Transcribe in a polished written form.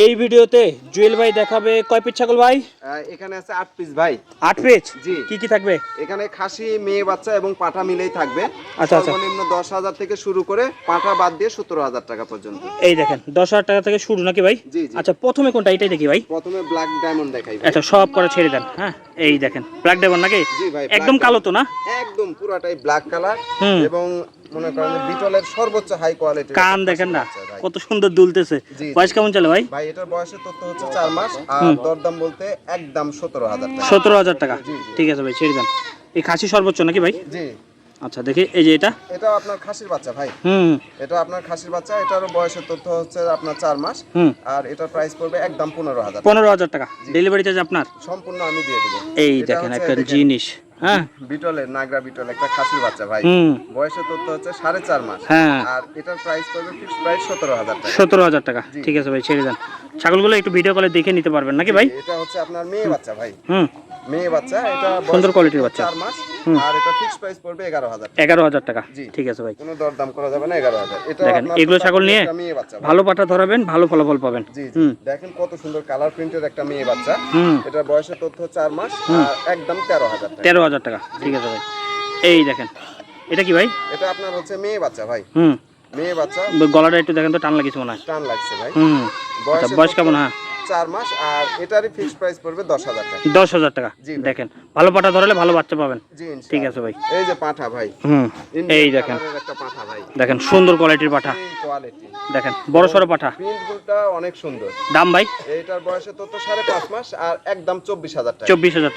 এই ভিডিওতে জুয়েল ভাই দেখাবে কয় পিস ছাগল ভাই? এখানে আছে 8 পিস ভাই। 8 পিস? জি। কি কি থাকবে? এখানে খাসি, মেয়ে বাচ্চা এবং পাঠা মিলেই থাকবে। আচ্ছা আচ্ছা। সর্বনিম্ন 10,000 থেকে শুরু করে পাঠা বাদ দিয়ে 17,000 টাকা পর্যন্ত। এই দেখেন 10,000 টাকা থেকে শুরু নাকি ভাই? জি জি। আচ্ছা প্রথমে কোনটা এটাই দেখি ভাই। প্রথমে ব্ল্যাক ডায়মন্ড দেখাই ভাই। আচ্ছা সব করে ছেড়ে দেন। হ্যাঁ এই দেখেন ব্ল্যাক ডায়মন্ড নাকি? জি ভাই। একদম কালো তো না? একদম পুরাটাই ব্ল্যাক কালার হুম। এবং মনে করেন যে বিটলের সর্বোচ্চ হাই কোয়ালিটি। কান দেখেন না কত সুন্দর দুলতেছে। জি, বয়স কেমন চলে ভাই? ভাই এটার বয়সের তথ্য হচ্ছে 4 মাস আর দরদাম বলতে একদম 17,000 টাকা। 17,000 টাকা। জি, জি। ঠিক আছে ভাই ছেড়ে দেন। এই খাসি সর্বোচ্চ নাকি ভাই? জি। আচ্ছা দেখি এই যে এটা। এটা আপনার খাসির বাচ্চা ভাই। হুম এটা আপনার খাসির বাচ্চা, এটারও বয়সের তথ্য হচ্ছে আপনার 4 মাস হুম। আর এটার প্রাইস পড়বে একদম 15,000 টাকা। 15,000 টাকা। ডেলিভারি চার্জ আপনার? সম্পূর্ণ আমি দিয়ে দেব। এই এটা দেখেন হচ্ছে একটা জিনিস। হ্যাঁ বিটলের নাগরা বিটল একটা খাসির বাচ্চা ভাই। হুম বয়সের তথ্য হচ্ছে 4.5 মাস। হ্যাঁ। আর এটার প্রাইস পড়বে ফিক্সড প্রাইস 17,000 টাকা। 17,000 টাকা। জি। ঠিক আছে ভাই ছেড়ে দেন। ছাগলগুলো একটু ভিডিও কলে দেখে নিতে পারবেন নাকি ভাই? এটা হচ্ছে আপনার মেয়ে বাচ্চা ভাই। হুম মেয়ে বাচ্চা, এটা সুন্দর কোয়ালিটির বাচ্চা। 4 মাস আর এটা ফিক্সড প্রাইস পড়বে 11,000 টাকা। 11,000 টাকা। জি। ঠিক আছে ভাই। কোনো দরদাম করা যাবে না, 11,000। এটা দেখেন আপনার এগুলো ছাগল নিয়ে একটা মেয়ে বাচ্চা ভাই। ভালো পাঠা ধরাবেন ভালো ফলাফল পাবেন। জি জি। হুম দেখেন কত সুন্দর কালার প্রিন্টের একটা মেয়ে বাচ্চা। হুম এটা বয়সের তথ্য 4 মাস আর একদম 13,000 টাকা। 13,000 টাকা। ঠিক আছে ভাই। এই দেখেন এটা কি ভাই? এটা আপনার হচ্ছে মেয়ে বাচ্চা ভাই। হুম মেয়ে বাচ্চা, গলাটা একটু দেখেন তো টান লাগিয়েছে মনে হয়। টান লাগছে ভাই। হুম আচ্ছা বয়স কেমন? হ্যাঁ 4 মাস আর এটারই ফিক্সড প্রাইস পড়বে 10,000 টাকা। 10,000 টাকা। জি ভাই। দেখেন ভালো পাঠা ধরালে ভালো বাচ্চা পাবেন। জি ইনশাআল্লাহ। ঠিক আছে ভাই। এই যে পাঠা ভাই। হুম ইন্ডিয়ান এই দেখেন কালারের একটা পাঠা ভাই। দেখেন সুন্দর কোয়ালিটির পাঠা। এই কোয়ালিটি। দেখেন বড় সড়ো পাঠা। প্রিন্টগুলোটা অনেক সুন্দর। দাম ভাই? এটার বয়সের তথ্য 5.5 মাস আর একদম 24,000 টাকা। 24,000 টাকা।